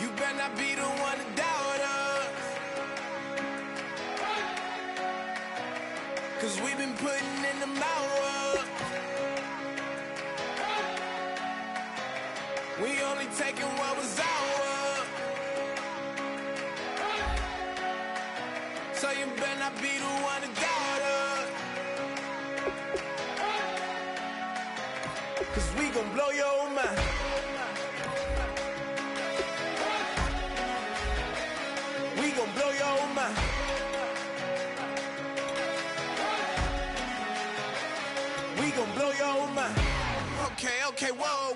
You better not be the one to doubt us, 'cause we've been putting in the hours. We only taking what was ours. So you better not be the one to doubt us, 'cause we gon' blow your mind. We gon' blow your mind. We gon' blow your mind. Okay, whoa.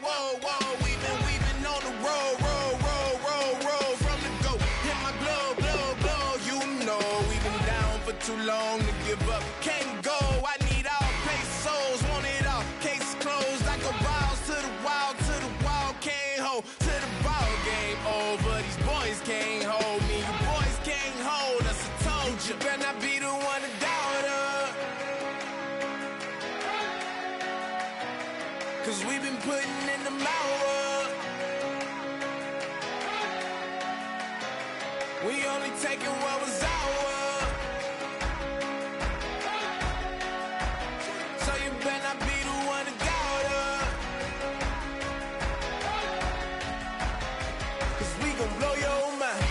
We've been on the road, from the go. Hit my glove, you know we've been down for too long to give up. Can't go, I need all pesos, want it all. Case closed, I go balls to the wall, can't hold to the ball game over. These boys can't hold me, you boys can't hold us. I told you, better not be the one to doubt us, 'cause we've been putting in the hours. We only taking what was ours. So you better not be the one to doubt us, 'cause we gon' blow your mind.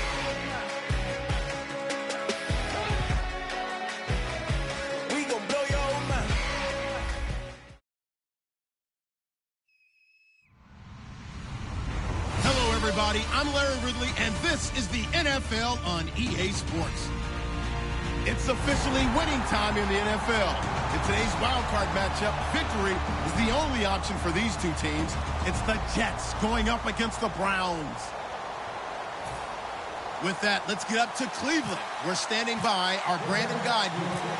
We gon' blow your mind. Hello, everybody. I'm Larry Ridley, and this is the NFL on EA Sports. It's officially winning time in the NFL. In today's wildcard matchup, victory is the only option for these two teams. It's the Jets going up against the Browns. With that, let's get up to Cleveland. We're standing by our Brandon Guyton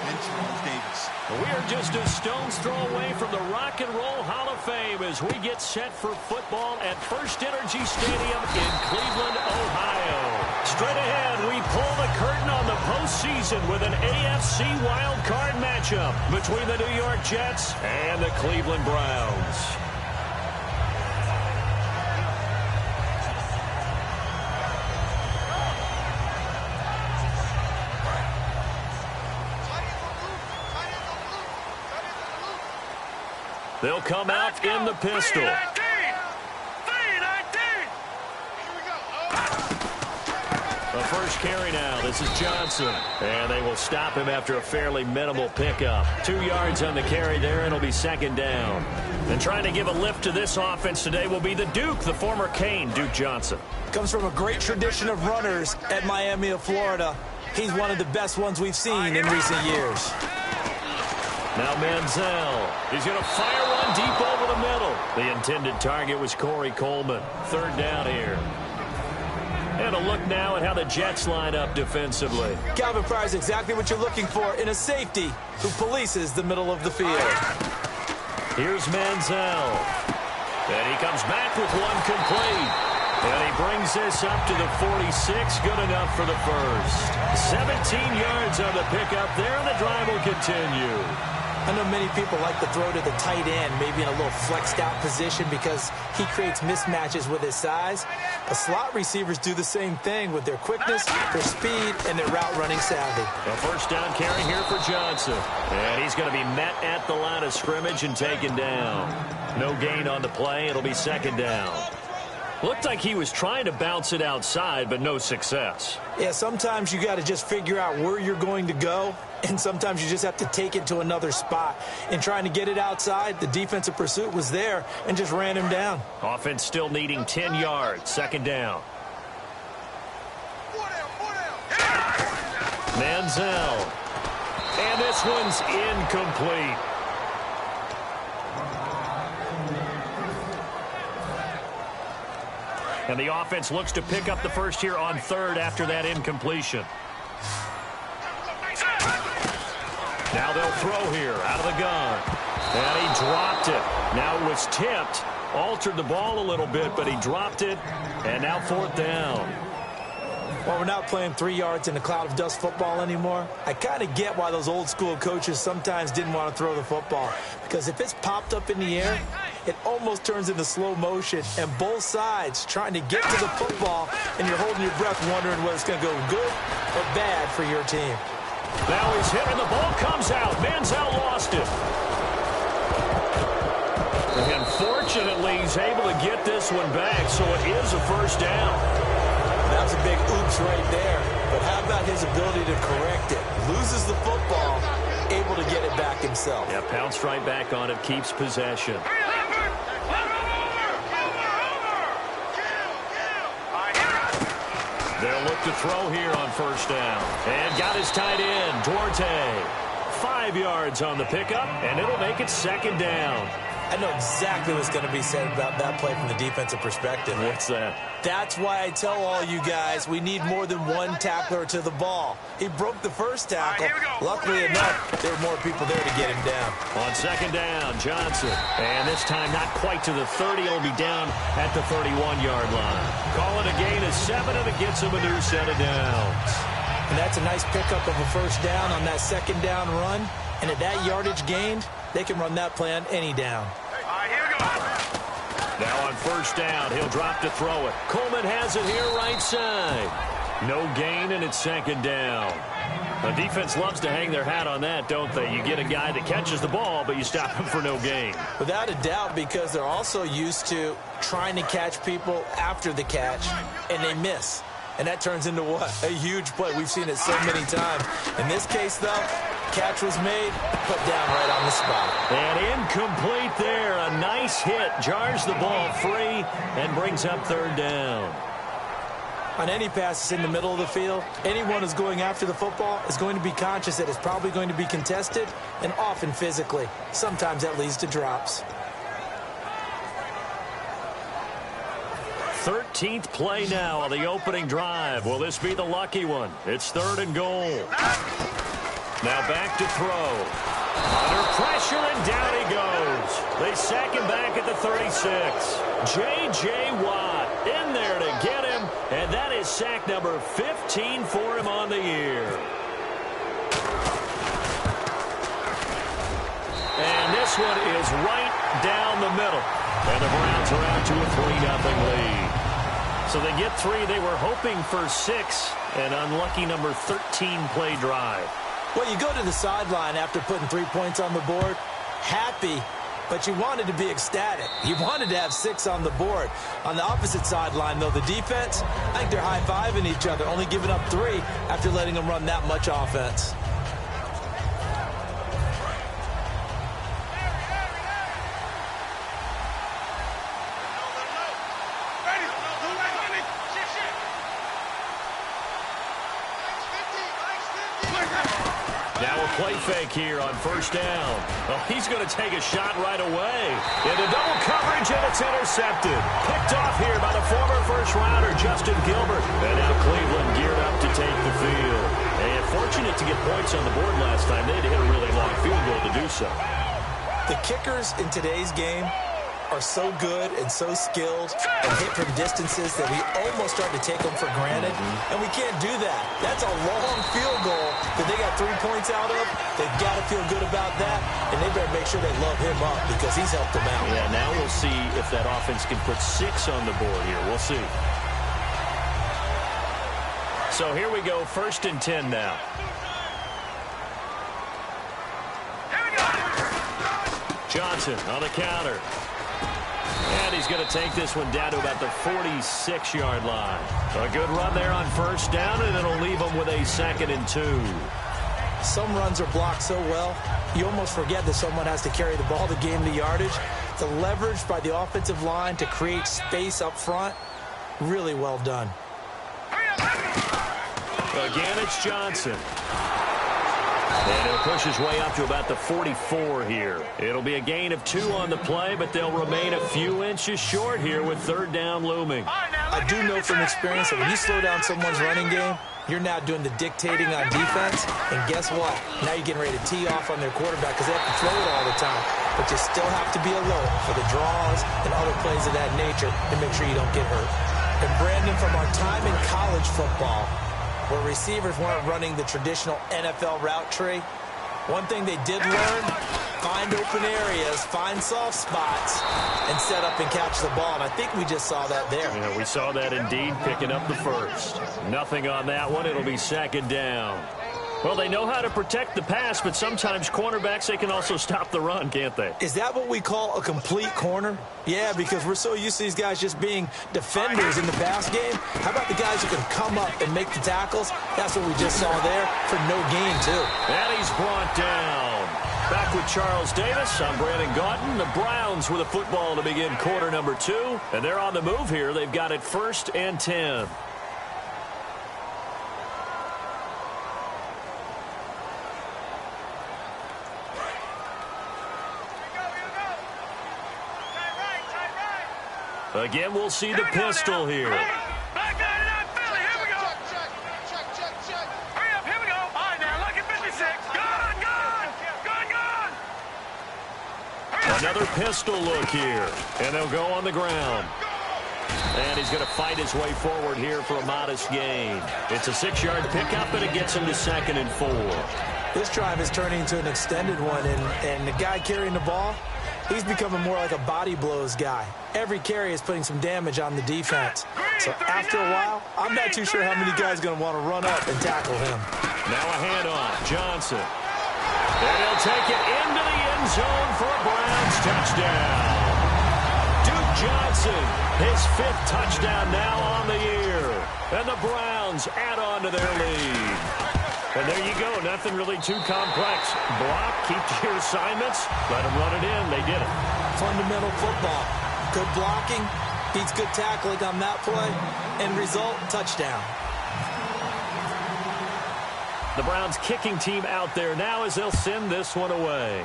and Charles Davis. We are just a stone's throw away from the Rock and Roll Hall of Fame as we get set for football at First Energy Stadium in Cleveland, Ohio. Straight ahead, we pull the curtain on the postseason with an AFC wildcard matchup between the New York Jets and the Cleveland Browns. They'll come out in the pistol. The first carry now. This is Johnson. And they will stop him after a fairly minimal pickup. 2 yards on the carry there, and it'll be second down. And trying to give a lift to this offense today will be the Duke, the former Cane, Duke Johnson. Comes from a great tradition of runners at Miami of Florida. He's one of the best ones we've seen in recent years. Now Manziel. He's going to fire one deep over the middle. The intended target was Corey Coleman. Third down here. And a look now at how the Jets line up defensively. Calvin Pryor's exactly what you're looking for in a safety who polices the middle of the field. Here's Manziel. And he comes back with one complete. And he brings this up to the 46. Good enough for the first. 17 yards on the pickup there, and the drive will continue. I know many people like to throw to the tight end, maybe in a little flexed out position because he creates mismatches with his size. But slot receivers do the same thing with their quickness, their speed, and their route running savvy. A first down carry here for Johnson. And he's going to be met at the line of scrimmage and taken down. No gain on the play. It'll be second down. Looked like he was trying to bounce it outside, but no success. Yeah, sometimes you got to just figure out where you're going to go, and sometimes you just have to take it to another spot. In trying to get it outside, the defensive pursuit was there and just ran him down. Offense still needing 10 yards. Second down. Manziel. And this one's incomplete. And the offense looks to pick up the first here on third after that incompletion. Now they'll throw here out of the gun. And he dropped it. Now it was tipped. Altered the ball a little bit, but he dropped it. And now fourth down. Well, we're not playing 3 yards in a cloud of dust football anymore. I kind of get why those old school coaches sometimes didn't want to throw the football. Because if it's popped up in the air, it almost turns into slow motion, and both sides trying to get to the football, and you're holding your breath wondering whether it's going to go good or bad for your team. Now he's hit, and the ball comes out. Manziel lost it. And fortunately, he's able to get this one back, so it is a first down. That was a big oops right there. But how about his ability to correct it? Loses the football, able to get it back himself. Yeah, pounced right back on it, keeps possession. They'll look to throw here on first down. And got his tight end, Duarte. 5 yards on the pickup, and it'll make it second down. I know exactly what's going to be said about that play from the defensive perspective. What's that? That's why I tell all you guys we need more than one tackler to the ball. He broke the first tackle. Luckily enough, there were more people there to get him down. On second down, Johnson. And this time not quite to the 30. He'll be down at the 31-yard line. Call it a gain of 7, and it gets him a new set of downs. And that's a nice pickup of a first down on that second down run. And at that yardage gained, they can run that play on any down. Now on first down, he'll drop to throw it. Coleman has it here right side. No gain, and it's second down. The defense loves to hang their hat on that, don't they? You get a guy that catches the ball, but you stop him for no gain. Without a doubt, because they're also used to trying to catch people after the catch, and they miss. And that turns into what? A huge play. We've seen it so many times. In this case, though, catch was made, put down right on the spot. And incomplete there. A nice hit. Jars the ball free and brings up third down. On any passes in the middle of the field, anyone who's going after the football is going to be conscious that it's probably going to be contested, and often physically. Sometimes that leads to drops. 13th play now on the opening drive. Will this be the lucky one? It's 3rd and goal. Now back to throw. Under pressure, and down he goes. They sack him back at the 36. J.J. Watt in there to get him, and that is sack number 15 for him on the year. And this one is right down the middle. And the Browns are out to a 3-0 lead. So they get 3. They were hoping for 6. An unlucky number 13 play drive. Well, you go to the sideline after putting 3 points on the board, happy, but you wanted to be ecstatic. You wanted to have 6 on the board. On the opposite sideline, though, the defense, I think they're high-fiving each other, only giving up 3 after letting them run that much offense. Now a play fake here on first down. Oh, he's going to take a shot right away. Into double coverage, and it's intercepted. Picked off here by the former first-rounder, Justin Gilbert. And now Cleveland geared up to take the field. And fortunate to get points on the board last time. They had to hit a really long field goal to do so. The kickers in today's game are so good and so skilled and hit from distances that we almost start to take them for granted, and we can't do that. That's a long field goal that they got 3 points out of. They've got to feel good about that, and they better make sure they love him up because he's helped them out. Yeah, now we'll see if that offense can put 6 on the board here. We'll see. So here we go, 1st and 10 now. Johnson on the counter. And he's going to take this one down to about the 46-yard line. A good run there on first down, and it'll leave him with a 2nd and 2. Some runs are blocked so well, you almost forget that someone has to carry the ball to gain the yardage. The leverage by the offensive line to create space up front, really well done. Again, it's Johnson. And he'll push his way up to about the 44 here. It'll be a gain of 2 on the play, but they'll remain a few inches short here with 3rd down looming. I do know from experience that when you slow down someone's running game, you're now doing the dictating on defense. And guess what? Now you're getting ready to tee off on their quarterback because they have to throw it all the time. But you still have to be alert for the draws and other plays of that nature to make sure you don't get hurt. And Brandon, from our time in college football, where receivers weren't running the traditional NFL route tree, one thing they did learn, find open areas, find soft spots, and set up and catch the ball. And I think we just saw that there. Yeah, we saw that indeed, picking up the first. Nothing on that one. It'll be second down. Well, they know how to protect the pass, but sometimes cornerbacks, they can also stop the run, can't they? Is that what we call a complete corner? Yeah, because we're so used to these guys just being defenders in the pass game. How about the guys who can come up and make the tackles? That's what we just saw there for no gain, too. And he's brought down. Back with Charles Davis, I'm Brandon Gaudin. The Browns with a football to begin quarter number 2. And they're on the move here. They've got it 1st and 10. Again, we'll see the pistol here. Back down to that Philly. Here we go. Check. Hurry up. Here we go. All right, now look at 56. Gone. Another pistol look here. And they'll go on the ground. And he's going to fight his way forward here for a modest gain. It's a 6-yard pickup, and it gets him to 2nd and 4. This drive is turning into an extended one, and the guy carrying the ball, he's becoming more like a body blows guy. Every carry is putting some damage on the defense. So after a while, I'm not too sure how many guys are going to want to run up and tackle him. Now a handoff. Johnson. And he'll take it into the end zone for a Browns touchdown. Duke Johnson, his 5th touchdown now on the year. And the Browns add on to their lead. And there you go. Nothing really too complex. Block, keep to your assignments, let them run it in. They did it. Fundamental football. Good blocking, beats good tackling on that play. End result, touchdown. The Browns kicking team out there now as they'll send this one away.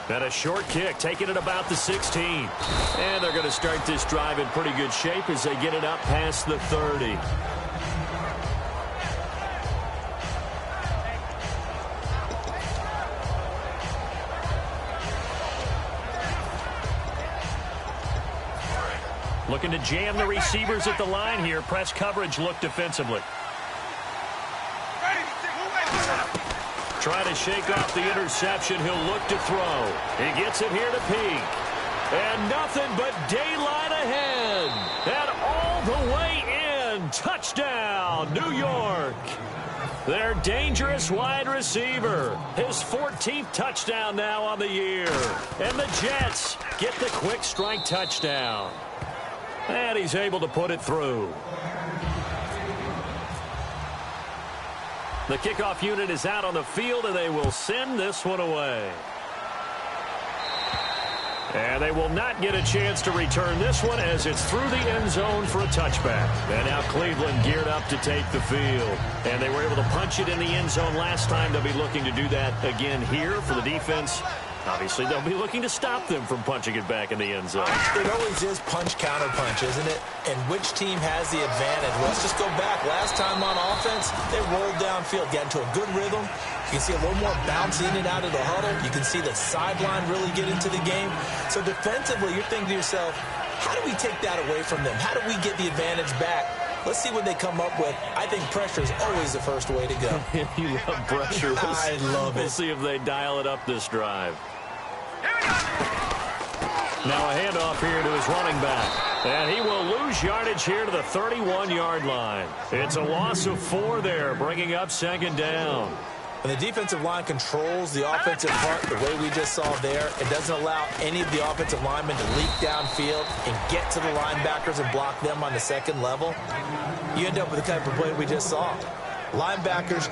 And a short kick, taking it about the 16. And they're going to start this drive in pretty good shape as they get it up past the 30. Looking to jam the receivers at the line here. Press coverage look defensively. Try to shake off the interception. He'll look to throw. He gets it here to Peak. And nothing but daylight ahead. And all the way in. Touchdown, New York. Their dangerous wide receiver. His 14th touchdown now on the year. And the Jets get the quick strike touchdown. And he's able to put it through. The kickoff unit is out on the field, and they will send this one away. And they will not get a chance to return this one as it's through the end zone for a touchback. And now Cleveland geared up to take the field. And they were able to punch it in the end zone last time. They'll be looking to do that again here for the defense. Obviously, they'll be looking to stop them from punching it back in the end zone. It always is punch-counter-punch, isn't it? And which team has the advantage? Well, let's just go back. Last time on offense, they rolled downfield, got into a good rhythm. You can see a little more bounce in and out of the huddle. You can see the sideline really get into the game. So defensively, you're thinking to yourself, how do we take that away from them? How do we get the advantage back? Let's see what they come up with. I think pressure is always the first way to go. You love pressure. I love it. We'll see if they dial it up this drive. Now a handoff here to his running back. And he will lose yardage here to the 31-yard line. It's a loss of 4 there, bringing up 2nd down. When the defensive line controls the offensive front the way we just saw there, it doesn't allow any of the offensive linemen to leak downfield and get to the linebackers and block them on the second level. You end up with the type of play we just saw. Linebackers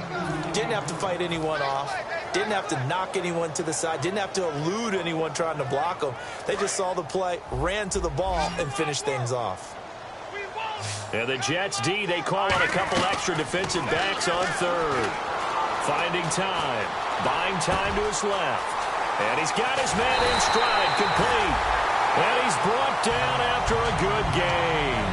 didn't have to fight anyone off, didn't have to knock anyone to the side, didn't have to elude anyone trying to block them. They just saw the play, ran to the ball, and finished things off. And the Jets D, they call on a couple extra defensive backs on 3rd. Finding time, buying time to his left. And he's got his man in stride, complete. And he's brought down after a good game.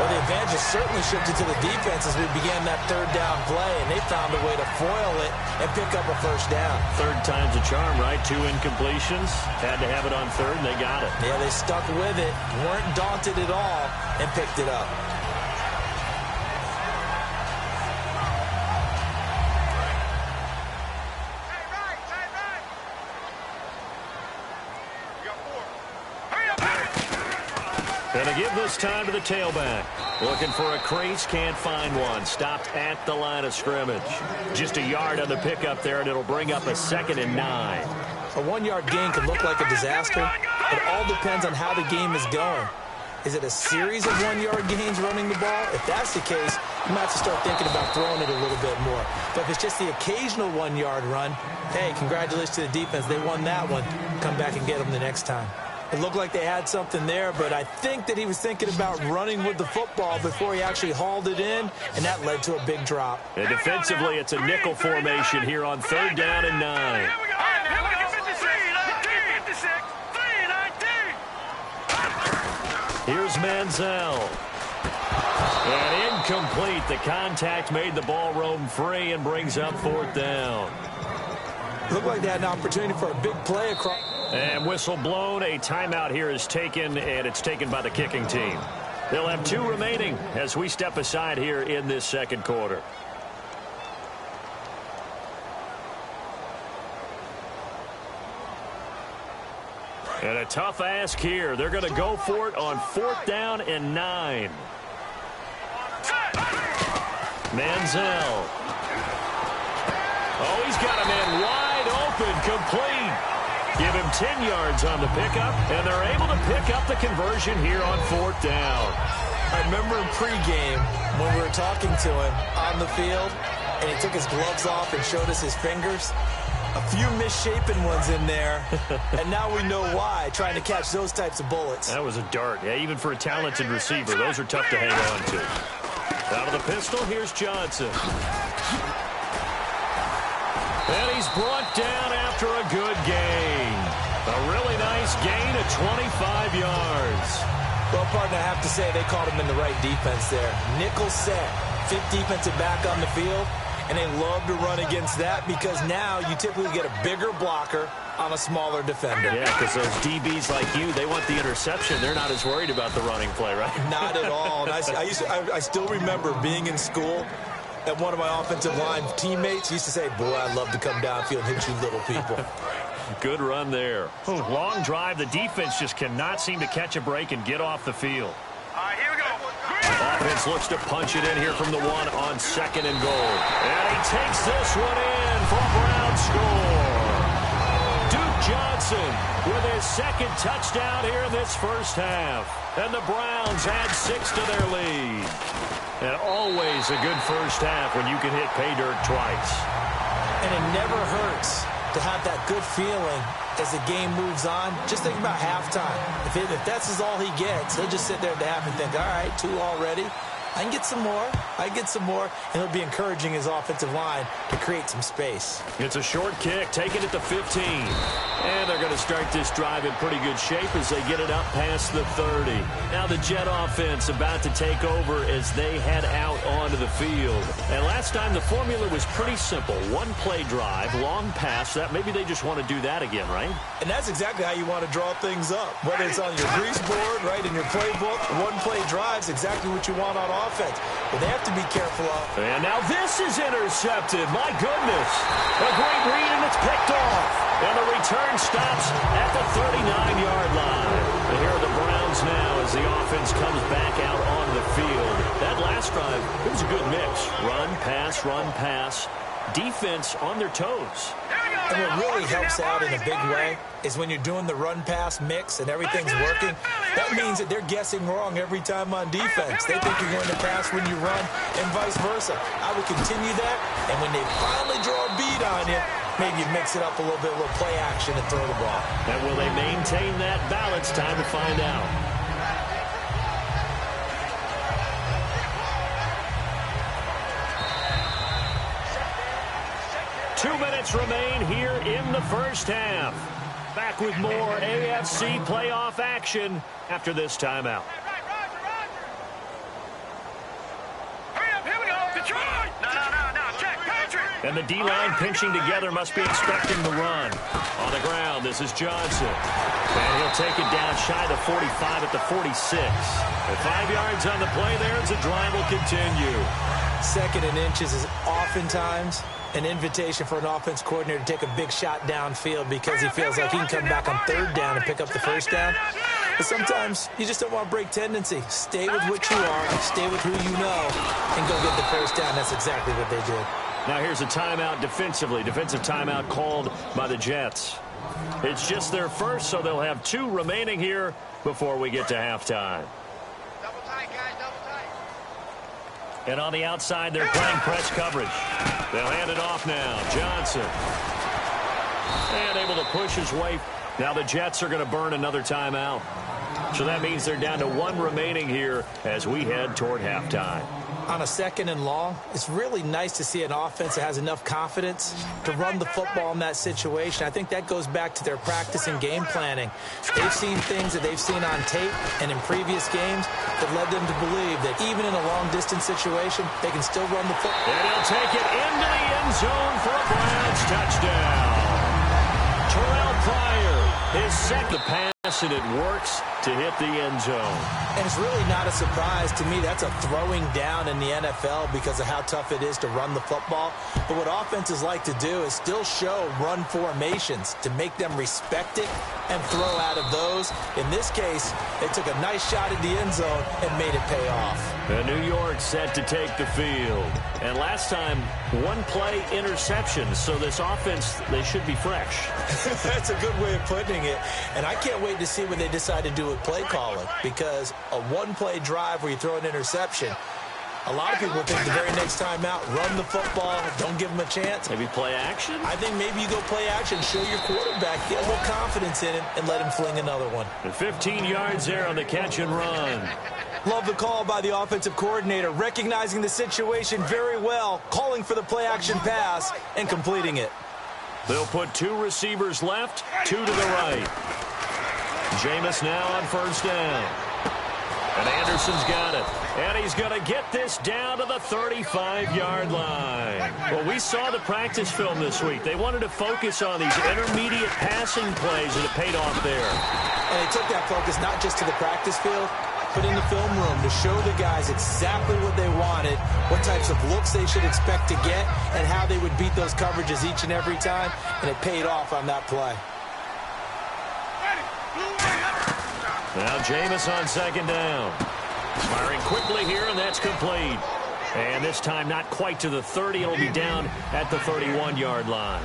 Well, the advantage has certainly shifted to the defense as we began that 3rd down play, and they found a way to foil it and pick up a 1st down. 3rd time's a charm, right? 2 incompletions. Had to have it on 3rd, and they got it. Yeah, they stuck with it, weren't daunted at all, and picked it up. Gonna give this time to the tailback. Looking for a crease, can't find one. Stopped at the line of scrimmage. Just a yard on the pickup there, and it'll bring up a 2nd and 9. A 1-yard gain can look like a disaster. It all depends on how the game is going. Is it a series of 1-yard gains running the ball? If that's the case, you might have to start thinking about throwing it a little bit more. But if it's just the occasional 1-yard run, hey, congratulations to the defense. They won that one. Come back and get them the next time. It looked like they had something there, but I think that he was thinking about running with the football before he actually hauled it in, and that led to a big drop. And defensively, it's a nickel formation here on 3rd down and 9. Here's Manziel. And incomplete. The contact made the ball roam free and brings up 4th down. Looked like they had an opportunity for a big play across. And whistle blown. A timeout here is taken, and it's taken by the kicking team. They'll have 2 remaining as we step aside here in this 2nd quarter. And a tough ask here. They're going to go for it on 4th down and 9. Manziel. Oh, he's got a man wide open, complete. Give him 10 yards on the pickup, and they're able to pick up the conversion here on 4th down. I remember in pregame when we were talking to him on the field, and he took his gloves off and showed us his fingers. A few misshapen ones in there, and now we know why, trying to catch those types of bullets. That was a dart. Yeah, even for a talented receiver, those are tough to hang on to. Out of the pistol, here's Johnson. And he's brought down after a good gain. A really nice gain of 25 yards. Well, partner, I have to say they caught him in the right defense there. Nickel set, 5th defensive back on the field. And they love to run against that because now you typically get a bigger blocker on a smaller defender. Yeah, because those DBs like you, they want the interception. They're not as worried about the running play, right? Not at all. And I still remember being in school, and one of my offensive line teammates used to say, boy, I'd love to come downfield and hit you little people. Good run there. Long drive. The defense just cannot seem to catch a break and get off the field. All right, here we go. Offense looks to punch it in here from the 1 on 2nd and goal. And he takes this one in for a Brown score. Duke Johnson with his 2nd touchdown here in this 1st half. And the Browns add 6 to their lead. And always a good 1st half when you can hit pay dirt twice. And it never hurts to have that good feeling as the game moves on. Just think about halftime. If that's all he gets, he'll just sit there at the half and think, all right, 2 already. I can get some more. And he'll be encouraging his offensive line to create some space. It's a short kick, taken at the 15. And they're going to start this drive in pretty good shape as they get it up past the 30. Now the Jet offense about to take over as they head out onto the field. And last time the formula was pretty simple. 1-play drive, long pass. That maybe they just want to do that again, right? And that's exactly how you want to draw things up. Whether it's on your grease board, right, in your playbook, 1-play drive is exactly what you want on offense. But they have to be careful of. And now this is intercepted. My goodness. A great read, and it's picked off. And the return stops at the 39-yard line. And here are the Browns now as the offense comes back out onto the field. That last drive, it was a good mix. Run, pass. Defense on their toes. And what really helps out in a big way is when you're doing the run-pass mix and everything's working, that means that they're guessing wrong every time on defense. They think you're going to pass when you run and vice versa. I would continue that, and when they finally draw a beat on you, maybe you mix it up a little bit, a little play action and throw the ball. And will they maintain that balance? Time to find out. Two minutes remain here in the 1st half. Back with more AFC playoff action after this timeout. Hurry up, here we go. Detroit! No, check, Patrick! And the D-line pinching together must be expecting the run. On the ground, this is Johnson. And he'll take it down shy of the 45 at the 46. And 5 yards on the play there as the drive will continue. 2nd and inches is oftentimes an invitation for an offense coordinator to take a big shot downfield because he feels like he can come back on 3rd down and pick up the 1st down. But sometimes you just don't want to break tendency. Stay with what you are, stay with who you know, and go get the first down. That's exactly what they did. Now here's a timeout defensively. Defensive timeout called by the Jets. It's just their first, so they'll have 2 remaining here before we get to halftime. Double tight, guys, double tight. And on the outside, they're playing press coverage. They'll hand it off now. Johnson. And able to push his way. Now the Jets are going to burn another timeout. So that means they're down to 1 remaining here as we head toward halftime. On a 2nd and long, it's really nice to see an offense that has enough confidence to run the football in that situation. I think that goes back to their practice and game planning. They've seen things that they've seen on tape and in previous games that led them to believe that even in a long-distance situation, they can still run the football. And he'll take it into the end zone for a Browns touchdown. Terrell Pryor, his second pass, and it works to hit the end zone. And it's really not a surprise to me. That's a throwing down in the NFL because of how tough it is to run the football. But what offenses like to do is still show run formations to make them respect it and throw out of those. In this case, they took a nice shot at the end zone and made it pay off. And New York set to take the field. And last time, 1-play interception. So this offense, they should be fresh. That's a good way of putting it. And I can't wait to see what they decide to do with play calling, because a 1-play drive where you throw an interception, a lot of people think the very next time out, run the football, don't give them a chance. Maybe play action? I think maybe you go play action, show your quarterback, get a little confidence in him, and let him fling another one. And 15 yards there on the catch and run. Love the call by the offensive coordinator, recognizing the situation very well, calling for the play action pass, and completing it. They'll put 2 receivers left, 2 to the right. Jameis now on first down. And Anderson's got it. And he's going to get this down to the 35-yard line. Well, we saw the practice film this week. They wanted to focus on these intermediate passing plays, and it paid off there. And they took that focus not just to the practice field, but in the film room to show the guys exactly what they wanted, what types of looks they should expect to get, and how they would beat those coverages each and every time, and it paid off on that play. Now Jameis on second down. Firing quickly here, and that's complete. And this time not quite to the 30. It'll be down at the 31-yard line.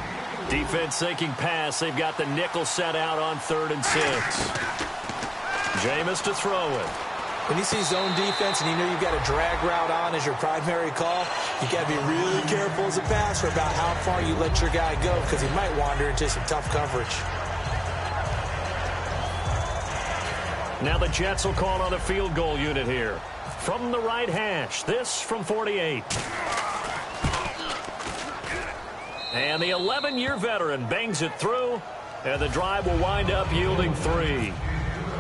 Defense thinking pass. They've got the nickel set out on 3rd and 6. Jameis to throw it. When you see zone defense and you know you've got a drag route on as your primary call, you got to be really careful as a passer about how far you let your guy go, because he might wander into some tough coverage. Now the Jets will call on a field goal unit here. From the right hash, this from 48. And the 11-year veteran bangs it through, and the drive will wind up yielding 3.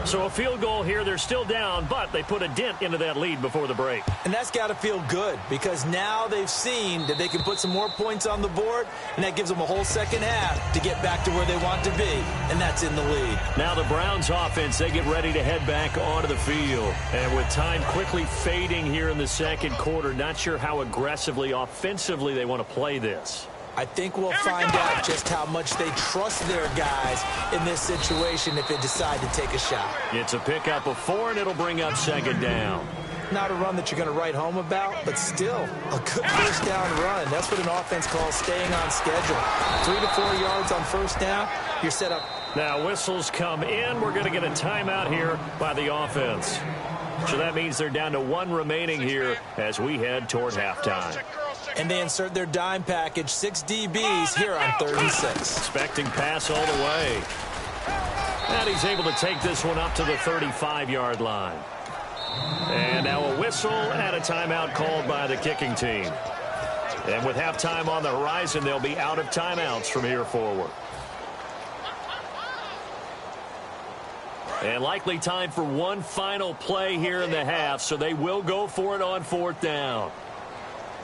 So a field goal here. They're still down, but they put a dent into that lead before the break. And that's got to feel good, because now they've seen that they can put some more points on the board, and that gives them a whole second half to get back to where they want to be, and that's in the lead. Now the Browns offense, they get ready to head back onto the field. And with time quickly fading here in the second quarter, not sure how aggressively, offensively they want to play this. I think we'll find out just how much they trust their guys in this situation if they decide to take a shot. It's a pickup of 4, and it'll bring up second down. Not a run that you're going to write home about, but still a good first down run. That's what an offense calls staying on schedule. 3 to 4 yards on first down, you're set up. Now whistles come in. We're going to get a timeout here by the offense. So that means they're down to 1 remaining here as we head toward halftime. And they insert their dime package, 6 DBs here on 3rd and 6. Expecting pass all the way. And he's able to take this one up to the 35-yard line. And now a whistle and a timeout called by the kicking team. And with halftime on the horizon, they'll be out of timeouts from here forward. And likely time for one final play here in the half, so they will go for it on 4th down.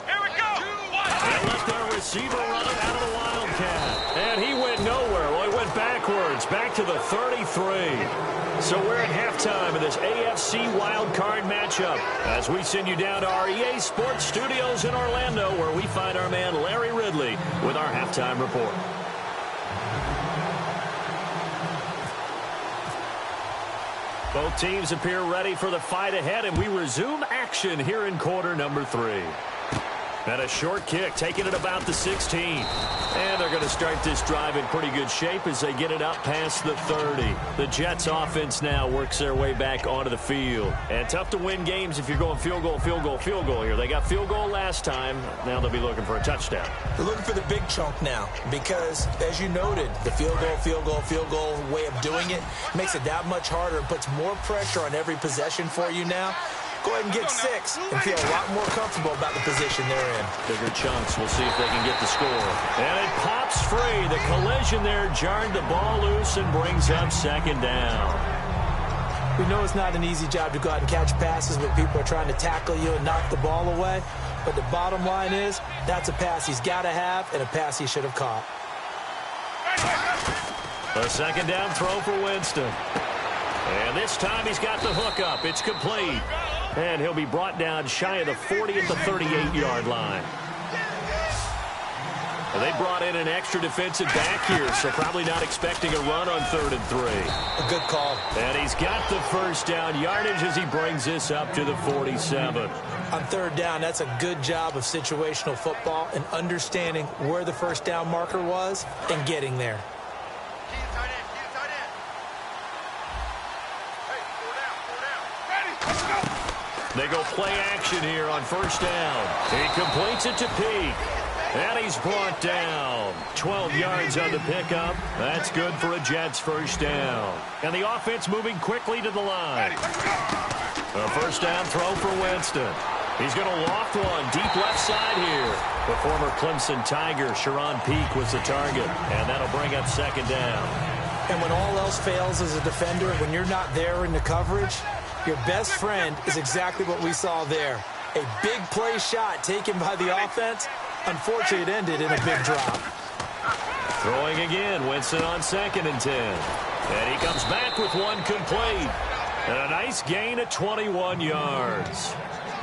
Here we go. They let their receiver run it out of the Wildcat. And he went nowhere. Well, he went backwards, back to the 33. So we're at halftime of this AFC wildcard matchup as we send you down to our EA Sports Studios in Orlando, where we find our man Larry Ridley with our halftime report. Both teams appear ready for the fight ahead, and we resume action here in quarter number 3. And a short kick, taking it about the 16. And they're going to start this drive in pretty good shape as they get it up past the 30. The Jets offense now works their way back onto the field. And tough to win games if you're going field goal, field goal, field goal here. They got field goal last time. Now they'll be looking for a touchdown. They're looking for the big chunk now because, as you noted, the field goal, field goal, field goal way of doing it makes it that much harder and puts more pressure on every possession for you now. Go ahead and get 6 and feel a lot more comfortable about the position they're in. Bigger chunks. We'll see if they can get the score. And it pops free. The collision there jarred the ball loose and brings up second down. We know it's not an easy job to go out and catch passes when people are trying to tackle you and knock the ball away. But the bottom line is that's a pass he's got to have and a pass he should have caught. A second down throw for Winston. And this time he's got the hook up. It's complete. And he'll be brought down shy of the 40 at the 38-yard line. Well, they brought in an extra defensive back here, so probably not expecting a run on 3rd and 3. A good call. And he's got the first down yardage as he brings this up to the 47. On 3rd down, that's a good job of situational football and understanding where the first down marker was and getting there. They go play action here on first down. He completes it to Peak. And he's brought down. 12 yards on the pickup. That's good for a Jets first down. And the offense moving quickly to the line. A first down throw for Winston. He's going to loft one deep left side here. The former Clemson Tiger, Sharon Peak, was the target. And that'll bring up second down. And when all else fails as a defender, when you're not there in the coverage, your best friend is exactly what we saw there. A big play shot taken by the offense. Unfortunately, it ended in a big drop. Throwing again, Winston on 2nd and 10. And he comes back with one complete. And a nice gain at 21 yards.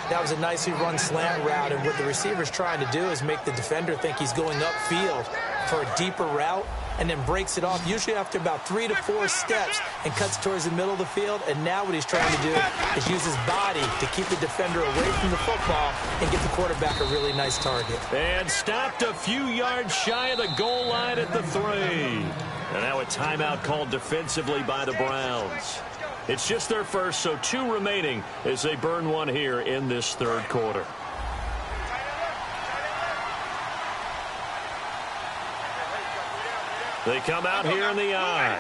That was a nicely run slant route, and what the receiver's trying to do is make the defender think he's going upfield for a deeper route, and then breaks it off, usually after about 3 to 4 steps, and cuts towards the middle of the field. And now what he's trying to do is use his body to keep the defender away from the football and get the quarterback a really nice target. And stopped a few yards shy of the goal line at the 3. And now a timeout called defensively by the Browns. It's just their first, so 2 remaining as they burn one here in this 3rd quarter. They come out here in the eye.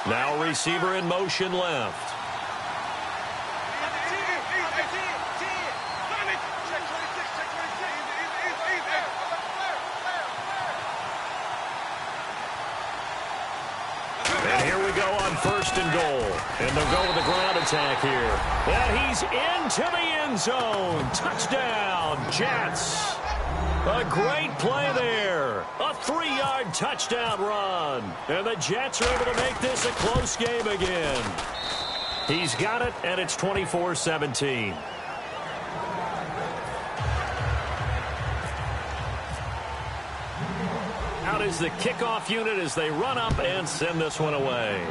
Now a receiver in motion left. And here we go on 1st and goal. And they'll go with a ground attack here. And he's into the end zone. Touchdown, Jets. A great play there. A 3-yard touchdown run. And the Jets are able to make this a close game again. He's got it, and it's 24-17. Out is the kickoff unit as they run up and send this one away.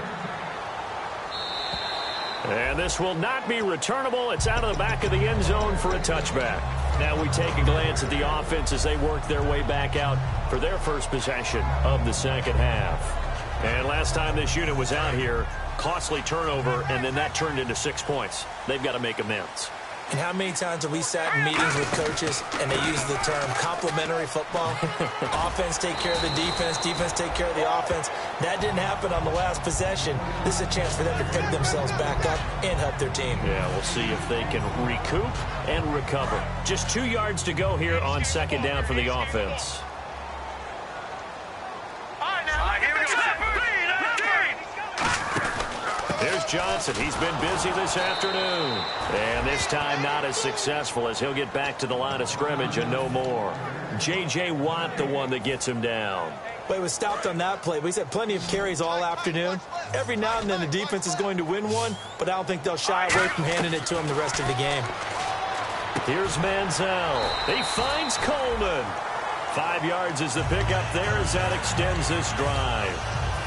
And this will not be returnable. It's out of the back of the end zone for a touchback. Now we take a glance at the offense as they work their way back out for their first possession of the second half. And last time this unit was out here, costly turnover, and then that turned into 6 points. They've got to make amends. And how many times have we sat in meetings with coaches and they use the term complementary football? Offense take care of the defense, defense take care of the offense. That didn't happen on the last possession. This is a chance for them to pick themselves back up and help their team. Yeah, we'll see if they can recoup and recover. Just 2 yards to go here on 2nd down for the offense. Here's Johnson. He's been busy this afternoon. And this time not as successful as he'll get back to the line of scrimmage and no more. J.J. Watt, the one that gets him down. But he was stopped on that play. But he's had plenty of carries all afternoon. Every now and then the defense is going to win one, but I don't think they'll shy away from handing it to him the rest of the game. Here's Manziel. He finds Coleman. 5 yards is the pickup there as that extends this drive.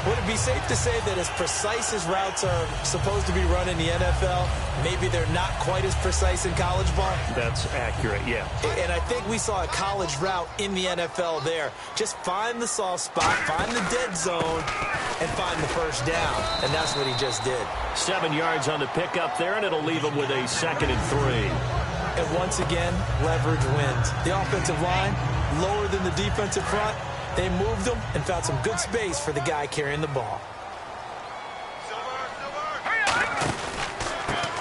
Would it be safe to say that as precise as routes are supposed to be run in the NFL, maybe they're not quite as precise in college ball? That's accurate, yeah. And I think we saw a college route in the NFL there. Just find the soft spot, find the dead zone, and find the first down. And that's what he just did. 7 yards on the pickup there, and it'll leave him with a 2nd and 3. And once again, leverage wins. The offensive line, lower than the defensive front. They moved him and found some good space for the guy carrying the ball.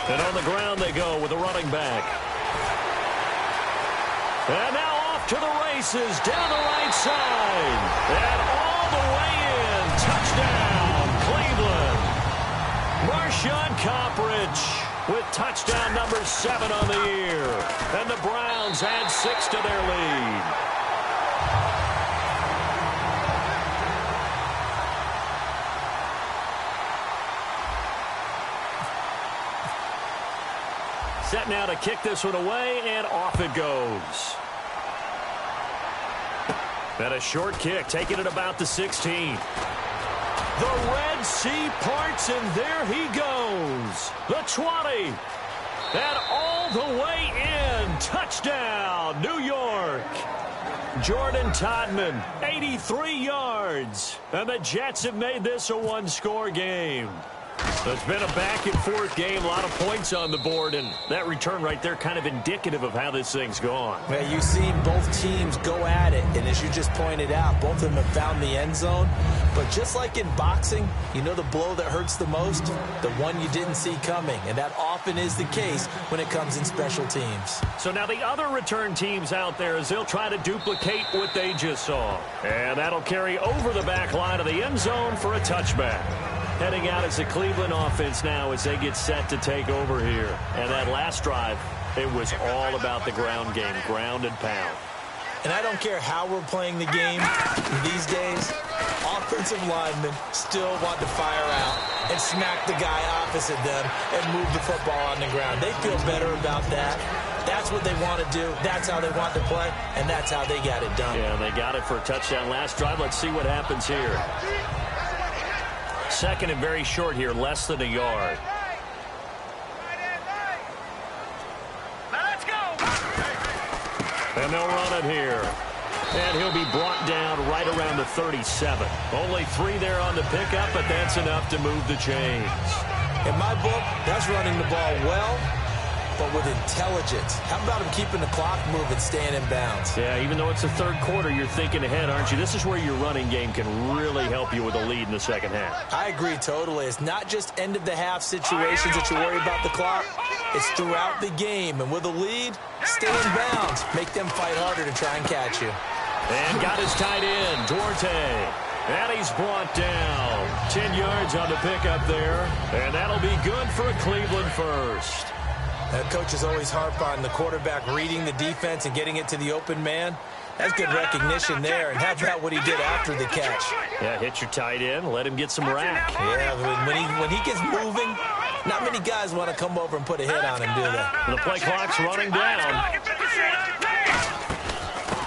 And on the ground they go with a running back. And now off to the races down the right side. And all the way in. Touchdown, Cleveland. Marshawn Coppridge with touchdown number 7 on the year. And the Browns add 6 to their lead. Set now to kick this one away, and off it goes. And a short kick, taking it about the 16. The Red Sea parts, and there he goes. The 20. And all the way in. Touchdown, New York. Jordan Todman, 83 yards. And the Jets have made this a one-score game. So it's been a back-and-forth game, a lot of points on the board, and that return right there kind of indicative of how this thing's gone. Well, you've seen both teams go at it, and as you just pointed out, both of them have found the end zone. But just like in boxing, you know the blow that hurts the most? The one you didn't see coming, and that often is the case when it comes in special teams. So now the other return teams out there, as they'll try to duplicate what they just saw. And that'll carry over the back line of the end zone for a touchback. Heading out as the Cleveland offense now as they get set to take over here. And that last drive, it was all about the ground game, ground and pound. And I don't care how we're playing the game these days, offensive linemen still want to fire out and smack the guy opposite them and move the football on the ground. They feel better about that. That's what they want to do. That's how they want to play, and that's how they got it done. Yeah, they got it for a touchdown last drive. Let's see what happens here. 2nd and very short here, less than a yard. Let's go. And they'll run it here. And he'll be brought down right around the 37. Only 3 there on the pickup, but that's enough to move the chains. In my book, that's running the ball well, but with intelligence. How about him keeping the clock moving, staying in bounds? Yeah, even though it's the 3rd quarter, you're thinking ahead, aren't you? This is where your running game can really help you with a lead in the 2nd half. I agree totally. It's not just end-of-the-half situations that you worry about the clock. It's throughout the game. And with a lead, stay in bounds. Make them fight harder to try and catch you. And got his tight end, Duarte. And he's brought down. 10 yards on the pickup there. And that'll be good for a Cleveland first. Coaches always harp on the quarterback reading the defense and getting it to the open man. That's good recognition there. And how about what he did after the catch? Yeah, hit your tight end, let him get some rack. Yeah, when he gets moving, not many guys want to come over and put a hit on him, do they? The play clock's running down.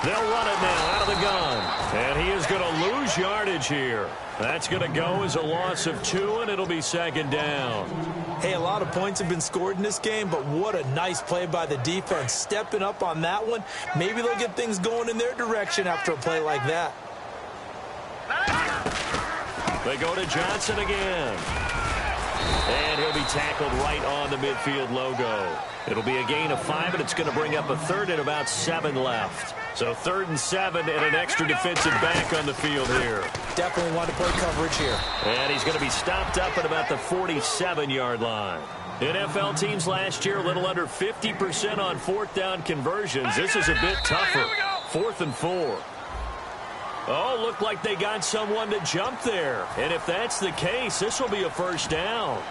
They'll run it now out of the gun. And he is going to lose yardage here. That's going to go as a loss of 2, and it'll be 2nd down. Hey, a lot of points have been scored in this game, but what a nice play by the defense. Stepping up on that one. Maybe they'll get things going in their direction after a play like that. They go to Johnson again. And he'll be tackled right on the midfield logo. It'll be a gain of 5, and it's going to bring up a 3rd and about 7 left. So 3rd and 7 and an extra defensive back on the field here. Definitely want to play coverage here. And he's going to be stopped up at about the 47-yard line. NFL teams last year a little under 50% on 4th down conversions. This is a bit tougher. 4th and 4. Oh, looked like they got someone to jump there. And if that's the case, this will be a 1st down.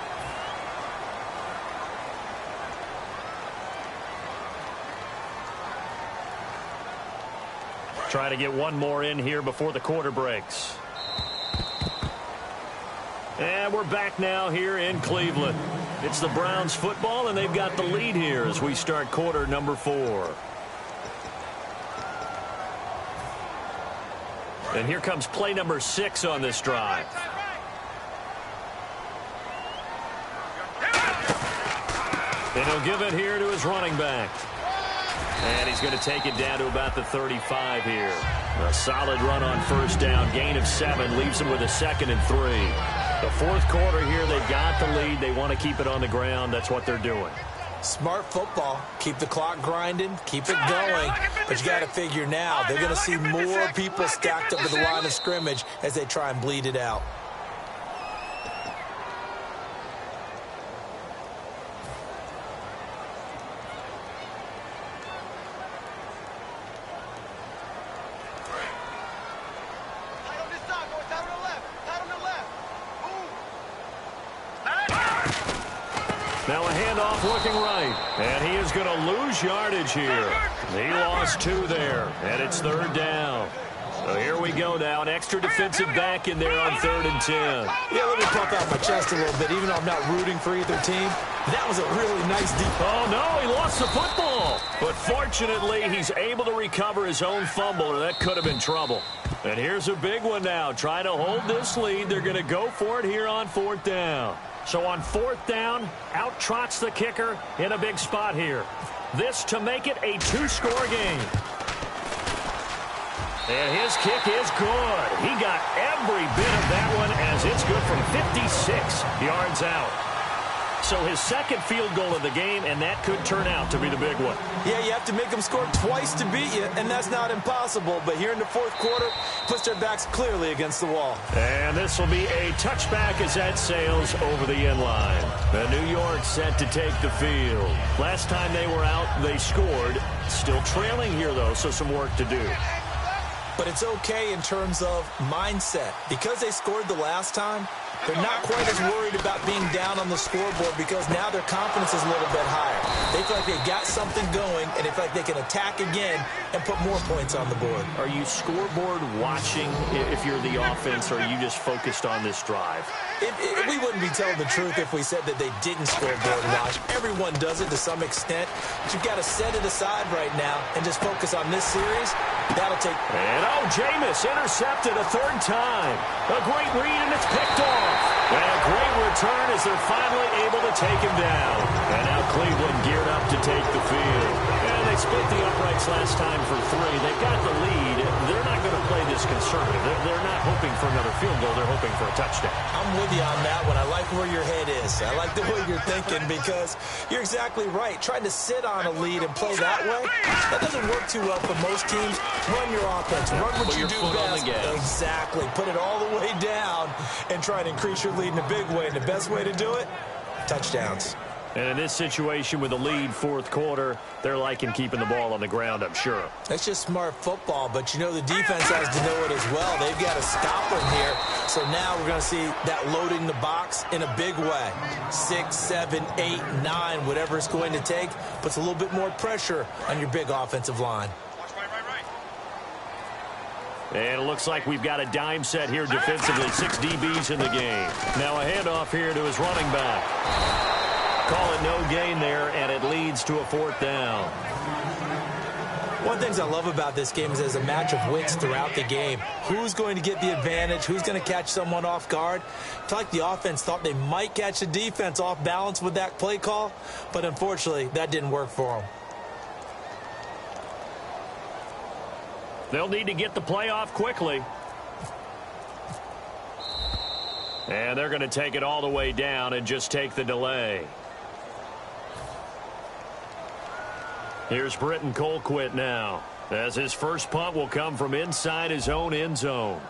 Try to get one more in here before the quarter breaks. And we're back now here in Cleveland. It's the Browns football, and they've got the lead here as we start quarter number 4. And here comes play number 6 on this drive. And he'll give it here to his running back. And he's going to take it down to about the 35 here. A solid run on first down. Gain of 7 leaves him with a 2nd and 3. The fourth quarter here, they've got the lead. They want to keep it on the ground. That's what they're doing. Smart football. Keep the clock grinding. Keep it going. But you got to figure now, they're going to see more people stacked up to the line of scrimmage as they try and bleed it out. Now a handoff looking right. And he is going to lose yardage here. He lost 2 there. And it's 3rd down. So here we go now. An extra defensive back in there on 3rd and 10. Yeah, let me pump out my chest a little bit. Even though I'm not rooting for either team, that was a really nice deep. Oh, no, he lost the football. But fortunately, he's able to recover his own fumble, or that could have been trouble. And here's a big one now. Trying to hold this lead. They're going to go for it here on 4th down. So on 4th down, out trots the kicker in a big spot here. This to make it a 2-score game. And his kick is good. He got every bit of that one as it's good from 56 yards out. So his 2nd field goal of the game, and that could turn out to be the big one. Yeah, you have to make them score twice to beat you, and that's not impossible. But here in the fourth quarter, puts their backs clearly against the wall. And this will be a touchback as that sails over the end line. The New York set to take the field. Last time they were out, they scored. Still trailing here, though, so some work to do. But it's okay in terms of mindset. Because they scored the last time, they're not quite as worried about being down on the scoreboard because now their confidence is a little bit higher. They feel like they got something going, and they feel like they can attack again and put more points on the board. Are you scoreboard watching if you're the offense, or are you just focused on this drive? We wouldn't be telling the truth if we said that they didn't scoreboard watch. Everyone does it to some extent, but you've got to set it aside right now and just focus on this series. That'll take... And Jameis intercepted a 3rd time. A great read, and it's picked off. And a great return as they're finally able to take him down. And now Cleveland geared up to take the field. And they split the uprights last time for 3. They've got the lead. They're not going to play this conservative. They're not hoping for another field goal. They're hoping for a touchdown. I'm with you on that one. I like where your head is. I like the way you're thinking because you're exactly right. Trying to sit on a lead and play that way, that doesn't work too well for most teams. Run your offense. Run what you do best. Exactly. Put it all the way down and try to increase your lead in a big way. And the best way to do it, touchdowns. And in this situation with the lead fourth quarter, they're liking keeping the ball on the ground, I'm sure. That's just smart football, but you know the defense has to know it as well. They've got to stop them here. So now we're going to see that loading the box in a big way. 6, 7, 8, 9, whatever it's going to take, puts a little bit more pressure on your big offensive line. And it looks like we've got a dime set here defensively. 6 DBs in the game. Now a handoff here to his running back. Call it no gain there, and it leads to a 4th down. One of the things I love about this game is there's a match of wits throughout the game. Who's going to get the advantage? Who's going to catch someone off guard? I feel like the offense thought they might catch the defense off balance with that play call, but unfortunately, that didn't work for them. They'll need to get the play off quickly. And they're going to take it all the way down and just take the delay. Here's Britton Colquitt now, as his first punt will come from inside his own end zone.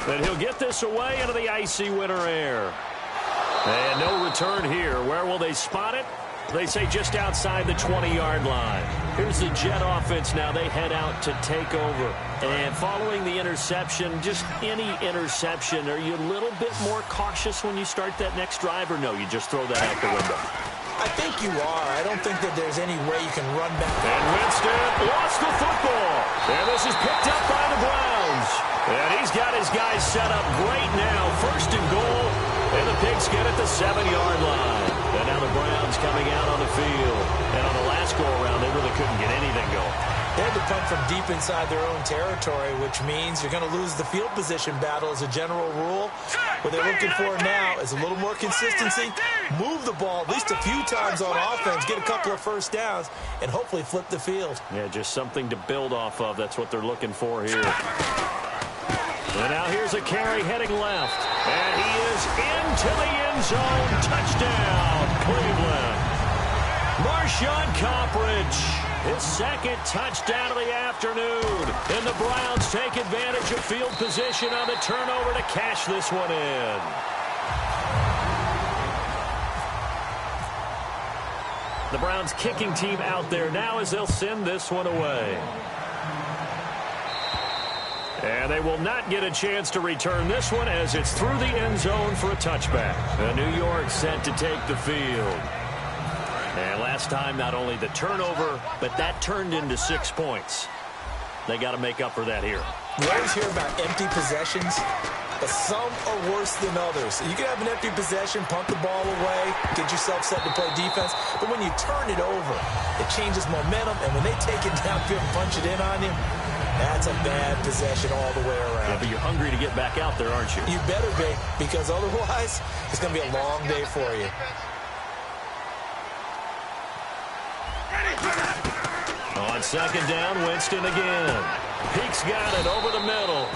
And he'll get this away into the icy winter air. And no return here. Where will they spot it? They say just outside the 20-yard line. Here's the Jet offense now. They head out to take over. And following the interception, just any interception, are you a little bit more cautious when you start that next drive, or no, you just throw that out the window? I think you are. I don't think that there's any way you can run back. And Winston lost the football. And this is picked up by the Browns. And he's got his guys set up great now. 1st and goal. And the Pigs get at the 7-yard line. And now the Browns coming out on the field. And on the last go-around, they really couldn't get anything going. They had to punt from deep inside their own territory, which means you're going to lose the field position battle as a general rule. What they're looking for now is a little more consistency, move the ball at least a few times on offense, get a couple of first downs, and hopefully flip the field. Yeah, just something to build off of. That's what they're looking for here. And now here's a carry heading left. And he is into the end zone. Touchdown, Cleveland. Marshawn Coppridge, his second touchdown of the afternoon. And the Browns take advantage of field position on the turnover to cash this one in. The Browns kicking team out there now as they'll send this one away. And they will not get a chance to return this one as it's through the end zone for a touchback. New York set to take the field. And last time, not only the turnover, but that turned into 6 points. They got to make up for that here. You always hear about empty possessions, but some are worse than others. You can have an empty possession, punt the ball away, get yourself set to play defense, but when you turn it over, it changes momentum, and when they take it downfield and punch it in on you, that's a bad possession all the way around. Yeah, but you're hungry to get back out there, aren't you? You better be, because otherwise, it's going to be a long day for you. On second down, Winston again. Peek's got it over the middle.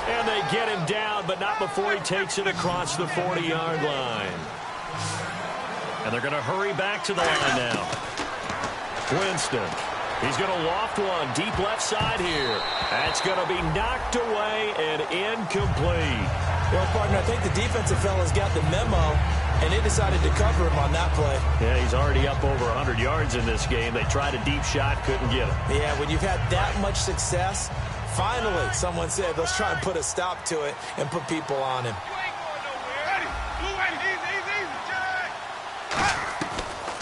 And they get him down, but not before he takes it across the 40-yard line. And they're going to hurry back to the line now. Winston. He's going to loft one deep left side here. That's going to be knocked away and incomplete. Well, partner, I think the defensive fellas got the memo, and they decided to cover him on that play. Yeah, he's already up over 100 yards in this game. They tried a deep shot, couldn't get him. Yeah, when you've had that much success, finally, someone said, let's try and put a stop to it and put people on him.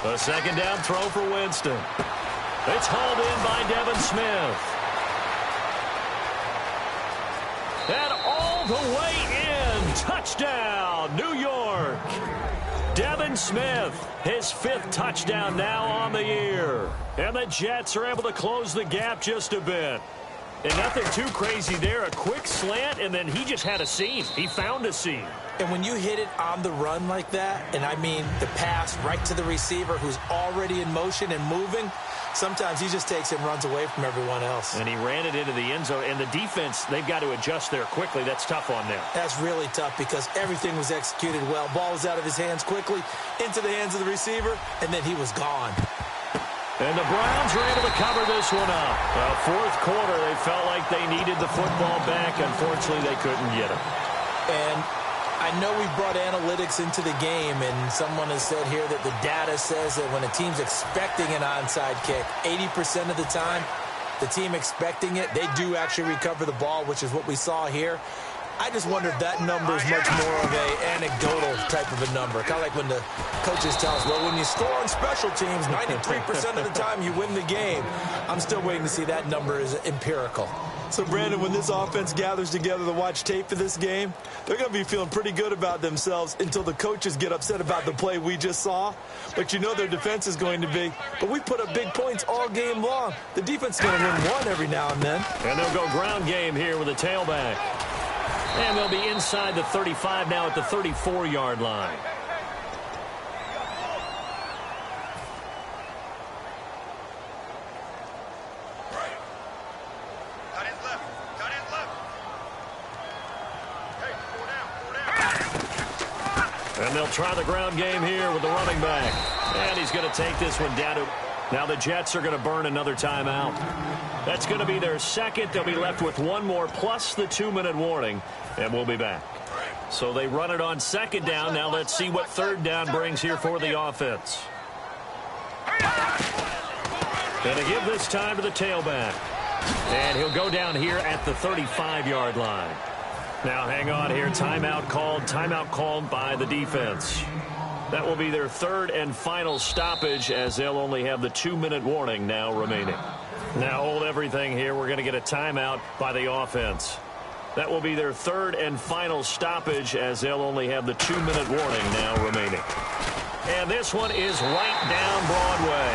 A second down throw for Winston. It's hauled in by Devin Smith. And all the way in. Touchdown, New York. Devin Smith, his 5th touchdown now on the year. And the Jets are able to close the gap just a bit. And nothing too crazy there. A quick slant, and then he just had a seam. He found a seam. And when you hit it on the run like that, and I mean the pass right to the receiver who's already in motion and moving, sometimes he just takes it and runs away from everyone else. And he ran it into the end zone. And the defense, they've got to adjust there quickly. That's tough on them. That's really tough because everything was executed well. Ball was out of his hands quickly, into the hands of the receiver, and then he was gone. And the Browns were able to cover this one up. Fourth quarter, they felt like they needed the football back. Unfortunately, they couldn't get it. And I know we brought analytics into the game, and someone has said here that the data says that when a team's expecting an onside kick, 80% of the time, the team expecting it, they do actually recover the ball, which is what we saw here. I just wonder if that number is much more of an anecdotal type of a number. Kind of like when the coaches tell us, well, when you score on special teams, 93% of the time you win the game. I'm still waiting to see that number is empirical. So, Brandon, when this offense gathers together to watch tape for this game, they're going to be feeling pretty good about themselves until the coaches get upset about the play we just saw. But you know their defense is going to be. But we put up big points all game long. The defense is going to win one every now and then. And they'll go ground game here with a tailback. And they'll be inside the 35 now at the 34-yard line. And they'll try the ground game here with the running back. And he's going to take this one down to... Now the Jets are going to burn another timeout. That's going to be their second. They'll be left with one more plus the 2-minute warning. And we'll be back. So they run it on second down. Now let's see what third down brings here for the offense. And they give this time to the tailback. And he'll go down here at the 35-yard line. Now hang on here. Timeout called by the defense. That will be their third and final stoppage as they'll only have the 2-minute warning now remaining. Now hold everything here. We're going to get a timeout by the offense. That will be their third and final stoppage as they'll only have the 2-minute warning now remaining. And this one is right down Broadway.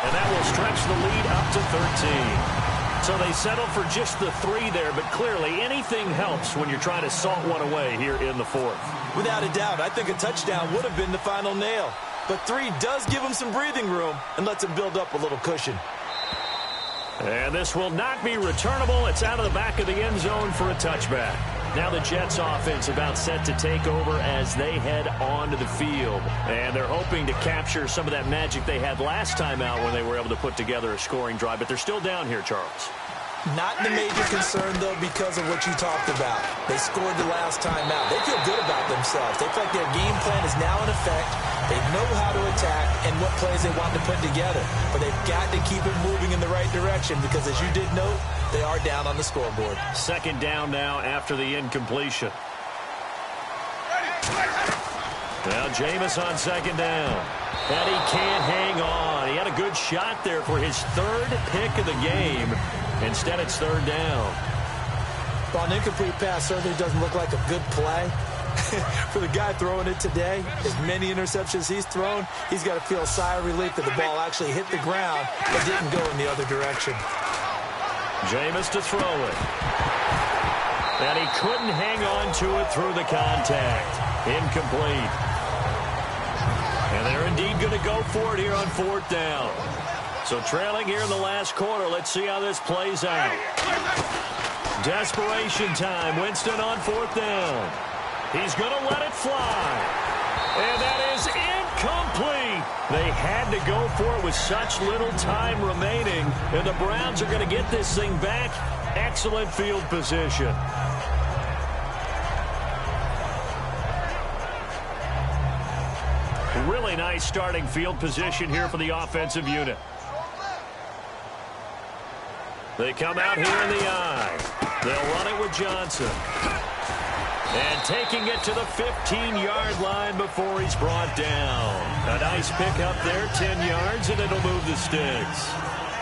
And that will stretch the lead up to 13. So they settled for just the 3 there, but clearly anything helps when you're trying to salt one away here in the 4th. Without a doubt, I think a touchdown would have been the final nail. But 3 does give them some breathing room and lets them build up a little cushion. And this will not be returnable. It's out of the back of the end zone for a touchback. Now the Jets offense about set to take over as they head onto the field. And they're hoping to capture some of that magic they had last time out when they were able to put together a scoring drive. But they're still down here, Charles. Not the major concern, though, because of what you talked about. They scored the last time out. They feel good about themselves. They feel like their game plan is now in effect. They know how to attack and what plays they want to put together. But they've got to keep it moving in the right direction because, as you did note, they are down on the scoreboard. 2nd down now after the incompletion. Now Jameis on 2nd down. And he can't hang on. He had a good shot there for his 3rd pick of the game. Instead, it's 3rd down. Well, an incomplete pass certainly doesn't look like a good play. For the guy throwing it today, as many interceptions he's thrown, he's got to feel a sigh of relief that the ball actually hit the ground but didn't go in the other direction. Jameis to throw it. And he couldn't hang on to it through the contact. Incomplete. And they're indeed going to go for it here on 4th down. So trailing here in the last quarter. Let's see how this plays out. Desperation time. Winston on 4th down. He's going to let it fly. And that is incomplete. They had to go for it with such little time remaining. And the Browns are going to get this thing back. Excellent field position. Really nice starting field position here for the offensive unit. They come out here in the eye. They'll run it with Johnson. And taking it to the 15-yard line before he's brought down. A nice pick up there, 10 yards, and it'll move the sticks.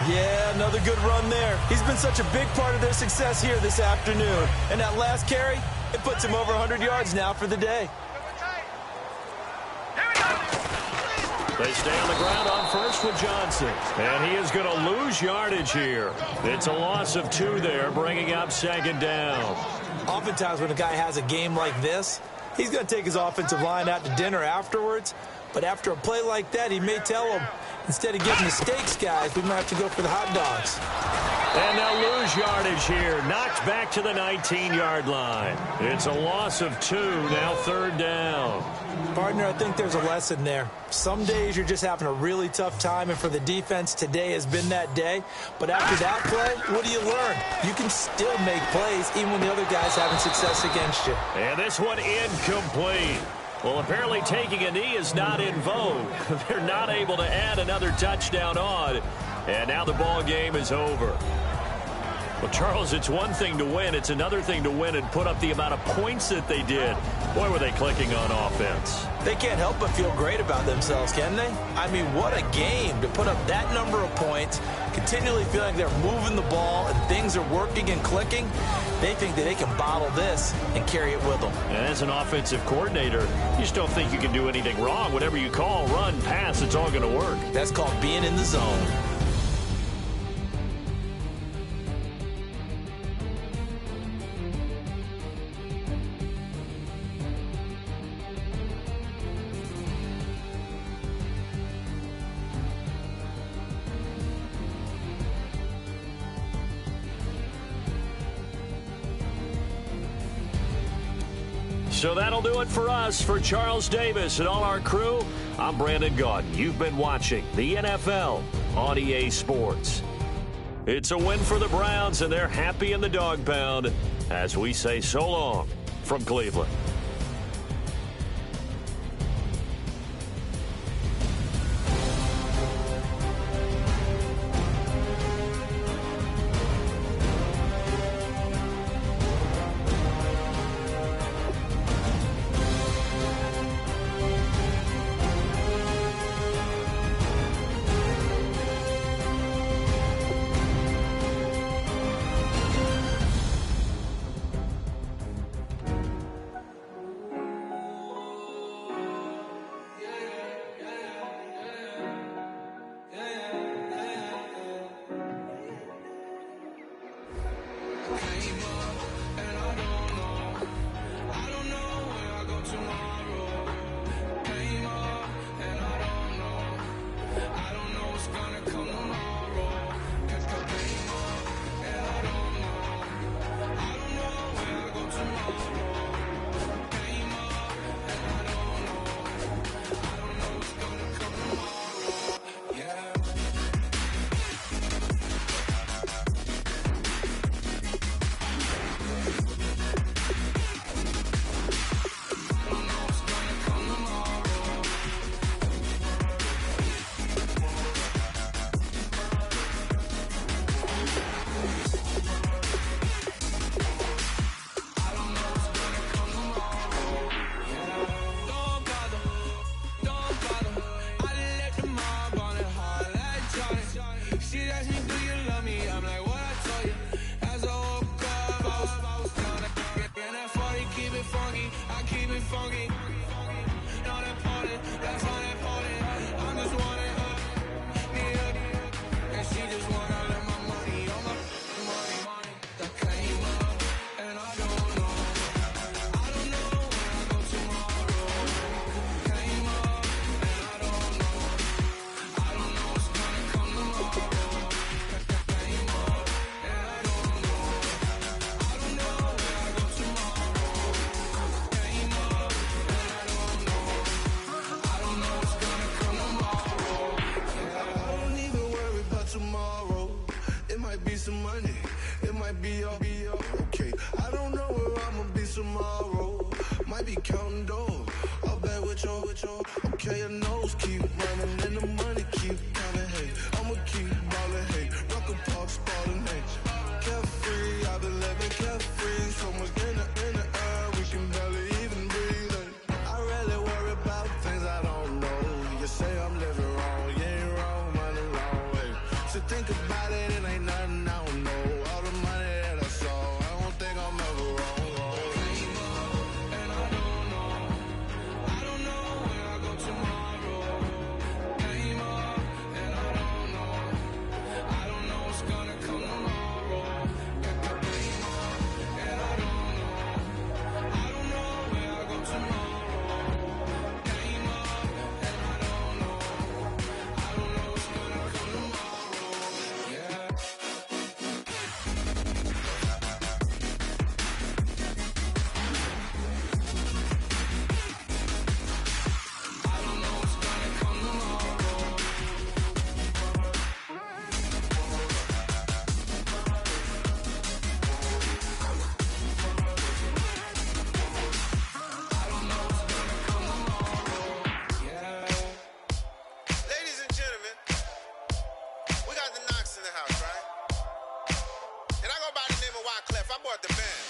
Yeah, another good run there. He's been such a big part of their success here this afternoon. And that last carry, it puts him over 100 yards now for the day. They stay on the ground on first with Johnson. And he is going to lose yardage here. It's a loss of 2 there, bringing up 2nd down. Oftentimes when a guy has a game like this, he's going to take his offensive line out to dinner afterwards. But after a play like that, he may tell them, instead of getting the steaks, guys, we might have to go for the hot dogs. And they'll lose yardage here. Knocked back to the 19-yard line. It's a loss of 2, now 3rd down. Partner, I think there's a lesson there. Some days you're just having a really tough time, and for the defense, today has been that day. But after that play, what do you learn? You can still make plays even when the other guy's having success against you. And this one incomplete. Well, apparently taking a knee is not in vogue. They're not able to add another touchdown on. And now the ball game is over. Well, Charles, it's one thing to win. It's another thing to win and put up the amount of points that they did. Boy, were they clicking on offense. They can't help but feel great about themselves, can they? I mean, what a game to put up that number of points, continually feeling like they're moving the ball and things are working and clicking. They think that they can bottle this and carry it with them. And as an offensive coordinator, you just don't think you can do anything wrong. Whatever you call, run, pass, it's all going to work. That's called being in the zone. So that'll do it for us. For Charles Davis and all our crew, I'm Brandon Gaudin. You've been watching the NFL on EA Sports. It's a win for the Browns, and they're happy in the dog pound as we say so long from Cleveland. tomorrow. Came up and I don't know what's gonna come tomorrow. Came up and I don't know where I go tomorrow. Came up and I don't know what's gonna come tomorrow. Yeah. Funky, not important, that's not important. I'm just wanting her, and she just wanna let my money on my money. That came up, and I don't know where I go tomorrow. Came up, and I don't know what's gonna come tomorrow. Came up, and I don't know where I go tomorrow. Came up. Tomorrow, it might be some money, it might be all okay. I don't know where I'ma be tomorrow. Might be counting dough, I'll bet with your okay. Your nose keep running and the money keep coming. Hey, I'ma keep ballin'. Hey, rock a park, spallin'. Hey, carefree, I've been living carefree. So much in the air, we can barely even breathe. Hey, I rarely worry about things I don't know. You say I'm living wrong, you ain't wrong, money long. So think about it, it ain't nothing I don't know. All the money that I saw, I don't think I'm ever wrong. Came up and I don't know where I go tomorrow. Came up and I don't know what's gonna come tomorrow. Came up and I don't know where I go tomorrow. Came up and I don't know what's gonna come tomorrow. Ladies and gentlemen, we got the Knox in the house, right? And I go by the name of Wyclef. I bought the band.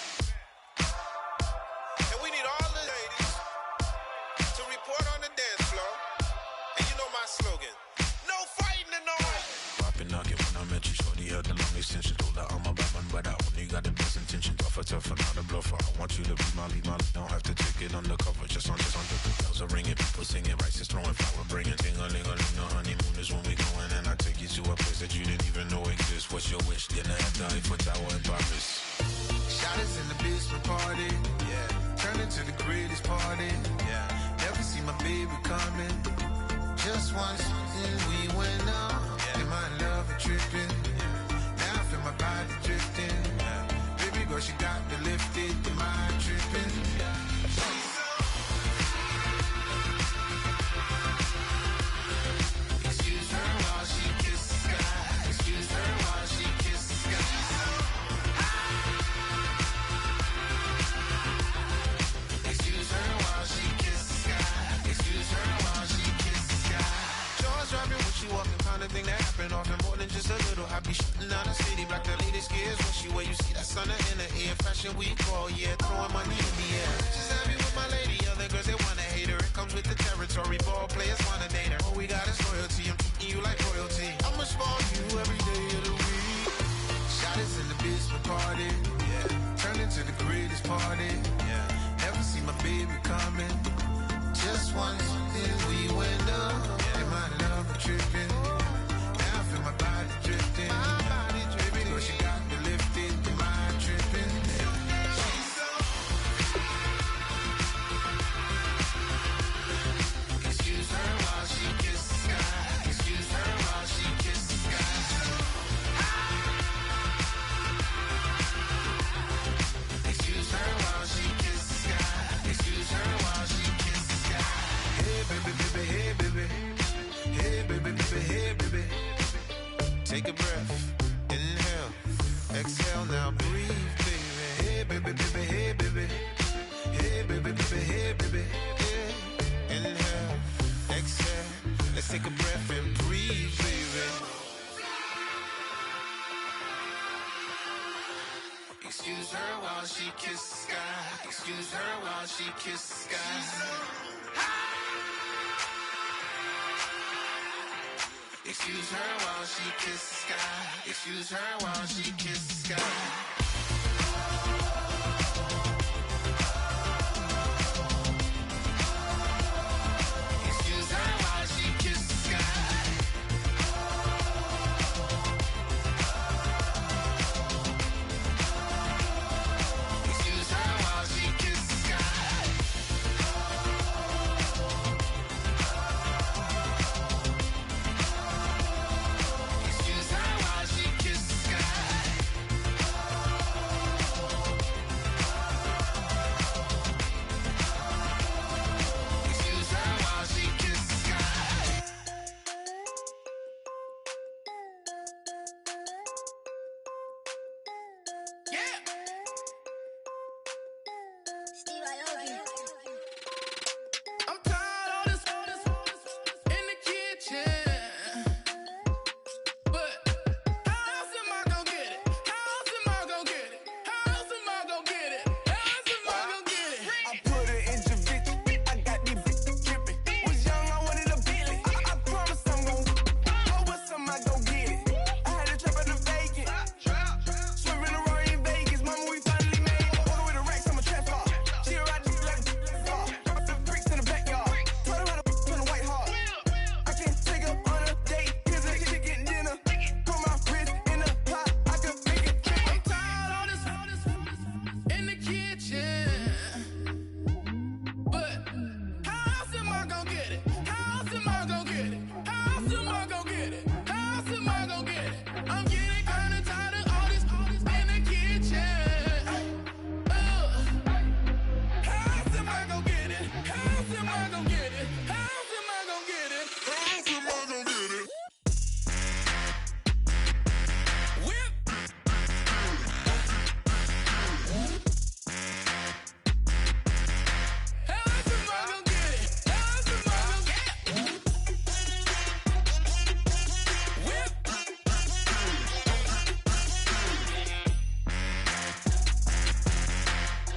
And we need all the ladies to report on the dance floor. And you know my slogan, no fighting and no Poppin' knockin' when I met you, shorty had the long extension. Told her I'm a bad man, but I only got the best intention. Tougher, not a bluffer. I want you to be my lead, don't have to take it undercover. Just on the bells are ringing, people singing, rice is throwing, flower bringing. Ting-a-ling-a-ling, the honeymoon is when we going, and I take you to a place that you didn't even know exists. What's your wish? Dinner at the Eiffel Tower in Paris. Shot us in the basement party, yeah. Turn into the greatest party, yeah. Never see my baby coming. Just once, and we went up, yeah. And my love tripping, yeah. Now I feel my body drifting, yeah. Baby girl, she got me lifted, the mind tripping, yeah. Excuse her while she kisses the sky. Excuse her while she kisses the sky. Excuse her while she kisses the sky. Excuse her while she kisses the sky. Jaws dropping when she walking, kind of thing that happen often. More than just a little. I be shooting down the city, black the latest gears. When she where you see that sun in the air. Fashion week all year, throwing money in the air. She's happy with my lady, other girls they wanna hate her. It comes with the territory, ball players wanna date her. All we got is loyalty, I'm treating you like royalty. I'ma spoil you every day of the week. Shot us in the basement party, yeah. Turn into the greatest party, yeah. Never see my baby coming. Just once, then we went up, yeah. And my love tripping. Now I feel my body drifting. My body dripping. Baby girl, she got me lifted, the mind tripping. She's so she kiss the sky. Excuse her while she kiss the sky. Excuse her while she kiss the sky. Excuse her while she kiss the sky. Excuse her while she kiss the sky. Excuse her while she kiss the sky. Excuse her while she kiss the sky. Yeah. I'm tired of this in the kitchen. But how else am I gonna get it? How else am I gonna get it? How else am I gonna get it? How else am I gonna get it? I put her in Javinci. I got these bitches dripping. Was young, I wanted a Bentley. I promise I'm gon' go with some, I gon' get it. I had a trap at the vacant. Swerving the Rory in Vegas. Mama, we finally made it. Order with the racks, I'm a trap star. She a ride just like a car. The bricks in the backyard. Taught her how to on the white heart. I can't take her on a date. Here's a chicken dinner. Put my wrist in the pot. I can make it trip. I'm tired of this in the kitchen. But how else am I gonna get it? How else am I gonna get it? How else am I gonna get it? How else am I gonna get it? I'm getting kinda tired of all this in the kitchen. How else am I gonna get it? How else am I gonna get it? How else am I gonna get it? How else am I gonna get it? Whip. How else am I gonna get it? How else am I gonna get it? Whip.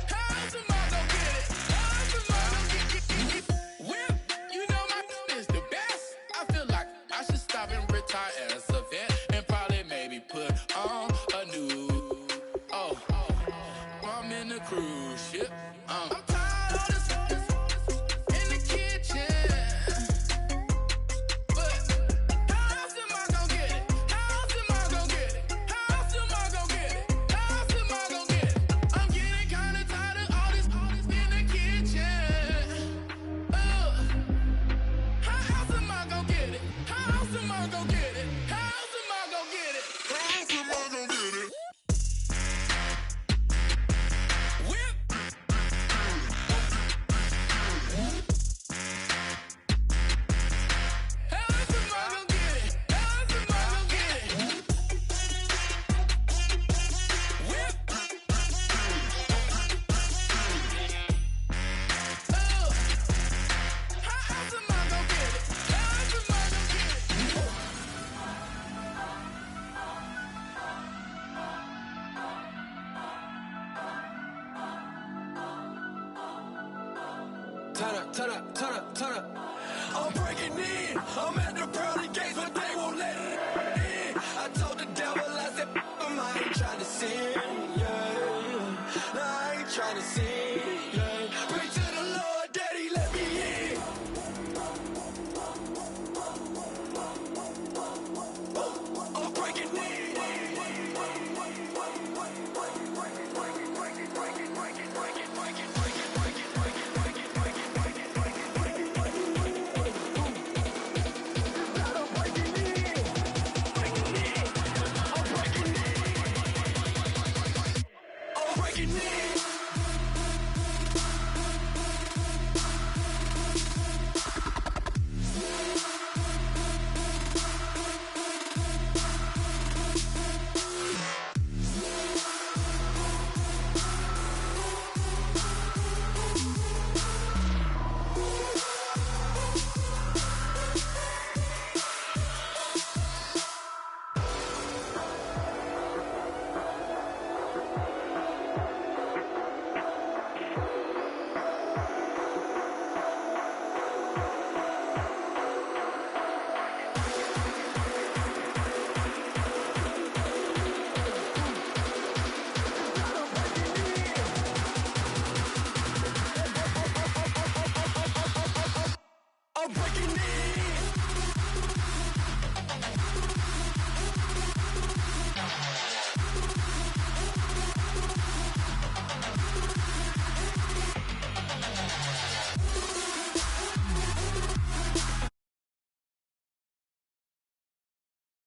How else am I gonna get it? How else am I gonna get it? Whip. You know my is the best. I feel like I should stop and retire as a vet and probably maybe put on a new. Oh, I'm in a cruise ship. I'm tired of this in the kitchen. But how else am I gonna get it? How else am I gonna get it? How else am I gonna get it? How else am I gonna get it? I'm getting kinda tired of all this in the kitchen. How else am I gonna get it? How else am I gonna get it? How else am I gonna get it? How else am I gonna get it? Whip. How else am I gonna get it? How else am I gonna get it? Whip. How else am I gonna get it? How else am I gonna get it? Turn up. I'm breaking in. I'm at the pearly gates, but they won't let it